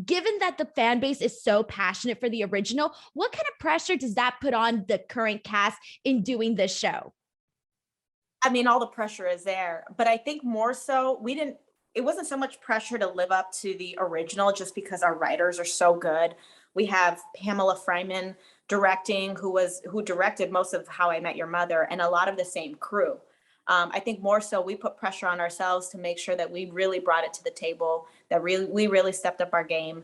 given that the fan base is so passionate for the original, what kind of pressure does that put on the current cast in doing this show? I mean, all the pressure is there, but I think more so it wasn't so much pressure to live up to the original just because our writers are so good. We have Pamela Fryman directing, who directed most of How I Met Your Mother, and a lot of the same crew. I think more so we put pressure on ourselves to make sure that we really brought it to the table, that we really stepped up our game.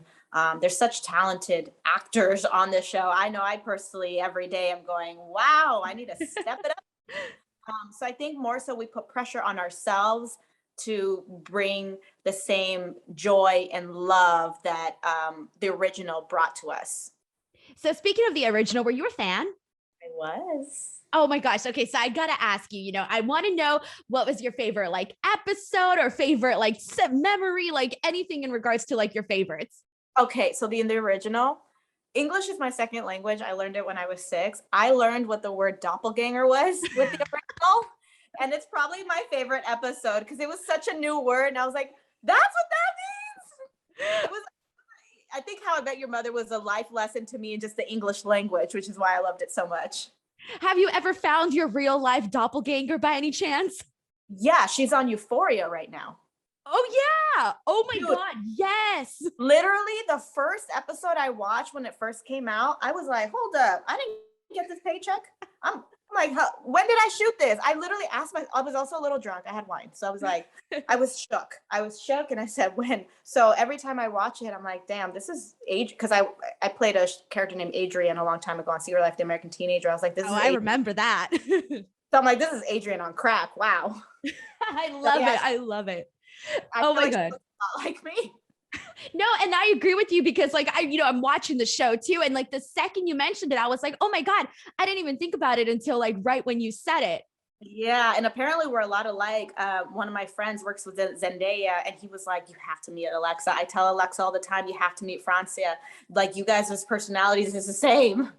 There's such talented actors on this show. I know I personally every day I'm going, wow, I need to step it up. So I think more so we put pressure on ourselves to bring the same joy and love that the original brought to us. So speaking of the original, were you a fan? I was. Oh my gosh. Okay. So I got to ask you, I want to know what was your favorite like episode or favorite like memory, like anything in regards to like your favorites. Okay, so in the original, English is my second language. I learned it when I was 6. I learned what the word doppelganger was with the original. And it's probably my favorite episode because it was such a new word. And I was like, that's what that means. It was, I think How I Met Your Mother was a life lesson to me in just the English language, which is why I loved it so much. Have you ever found your real life doppelganger by any chance? Yeah, she's on Euphoria right now. Oh yeah. Oh my Dude, God. Yes. literally the first episode I watched when it first came out, I was like, hold up, I didn't get this paycheck. I'm like, when did I shoot this? I literally asked I was also a little drunk. I had wine. So I was like, I was shook. And I said, when? So every time I watch it, I'm like, damn, this is age. Because I played a character named Adrian a long time ago on Secret Life of the American Teenager. I was like, this is I remember that. So I'm like, this is Adrian on crack. Wow. I love it. I love it. Oh my God. Like me. No, and I agree with you because like I'm watching the show too. And like the second you mentioned it, I was like, oh my God, I didn't even think about it until like right when you said it. Yeah, and apparently we're a lot alike. One of my friends works with Zendaya, and he was like, "You have to meet Alexa." I tell Alexa all the time, "You have to meet Francia. Like you guys' personalities is the same."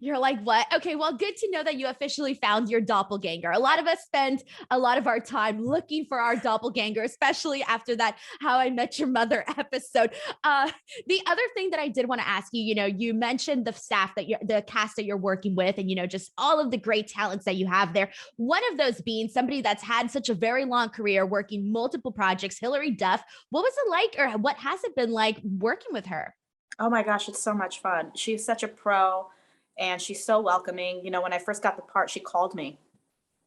You're like, what? Okay, well, good to know that you officially found your doppelganger. A lot of us spend a lot of our time looking for our doppelganger, especially after that How I Met Your Mother episode. The other thing that I did want to ask you, you mentioned the staff the cast that you're working with, and just all of the great talents that you have there. One of those being somebody that's had such a very long career working multiple projects, Hilary Duff. What was it like, or what has it been like working with her? Oh my gosh, it's so much fun. She's such a pro. And she's so welcoming. When I first got the part, she called me.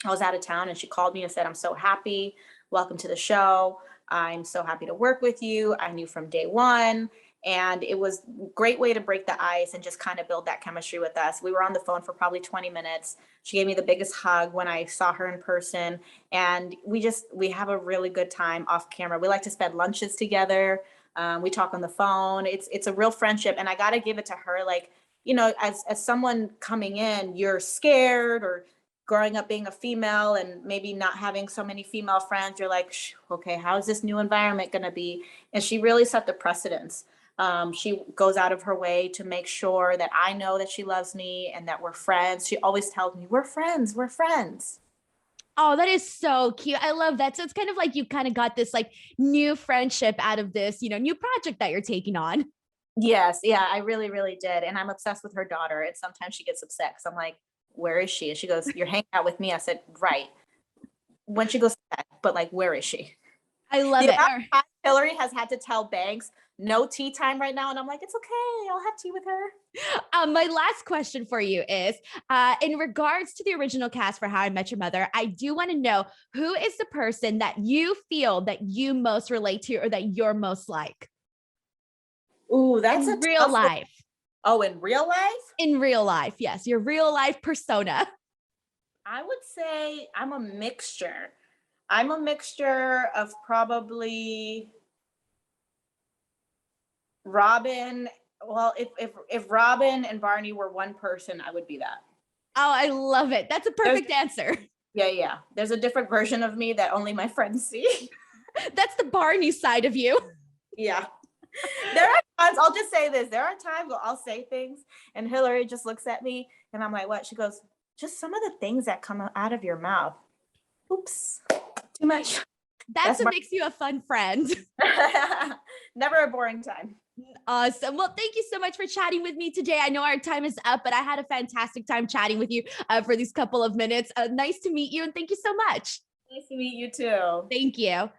I was out of town and she called me and said, "I'm so happy. Welcome to the show. I'm so happy to work with you. I knew from day one." And it was a great way to break the ice and just kind of build that chemistry with us. We were on the phone for probably 20 minutes. She gave me the biggest hug when I saw her in person. And we have a really good time off camera. We like to spend lunches together. We talk on the phone. It's a real friendship. And I got to give it to her. Like, as someone coming in, you're scared, or growing up being a female and maybe not having so many female friends, you're like, okay, how is this new environment going to be? And she really set the precedence. She goes out of her way to make sure that I know that she loves me and that we're friends. She always tells me, we're friends, we're friends. Oh, that is so cute. I love that. So it's kind of like you kind of got this like new friendship out of this, new project that you're taking on. Yes, yeah, I really, really did. And I'm obsessed with her daughter. And sometimes she gets upset because I'm like, where is she? And she goes, "You're hanging out with me." I said, right. When she goes to bed, but like, where is she? I love it. Hilary has had to tell Banks, no tea time right now. And I'm like, it's okay. I'll have tea with her. My last question for you is, in regards to the original cast for How I Met Your Mother, I do want to know, who is the person that you feel that you most relate to or that you're most like? Ooh, that's in real life. Oh, in real life? In real life, yes. Your real life persona. I would say I'm a mixture. I'm a mixture of probably Robin. Well, if Robin and Barney were one person, I would be that. Oh, I love it. That's a perfect answer. Yeah. There's a different version of me that only my friends see. That's the Barney side of you. Yeah. There are times, I'll just say this, there are times where I'll say things and Hilary just looks at me and I'm like, what? She goes, just some of the things that come out of your mouth. Oops, too much. That's what makes you a fun friend. Never a boring time. Awesome. Well, thank you so much for chatting with me today. I know our time is up, but I had a fantastic time chatting with you for these couple of minutes. Nice to meet you, and thank you so much. Nice to meet you too. Thank you.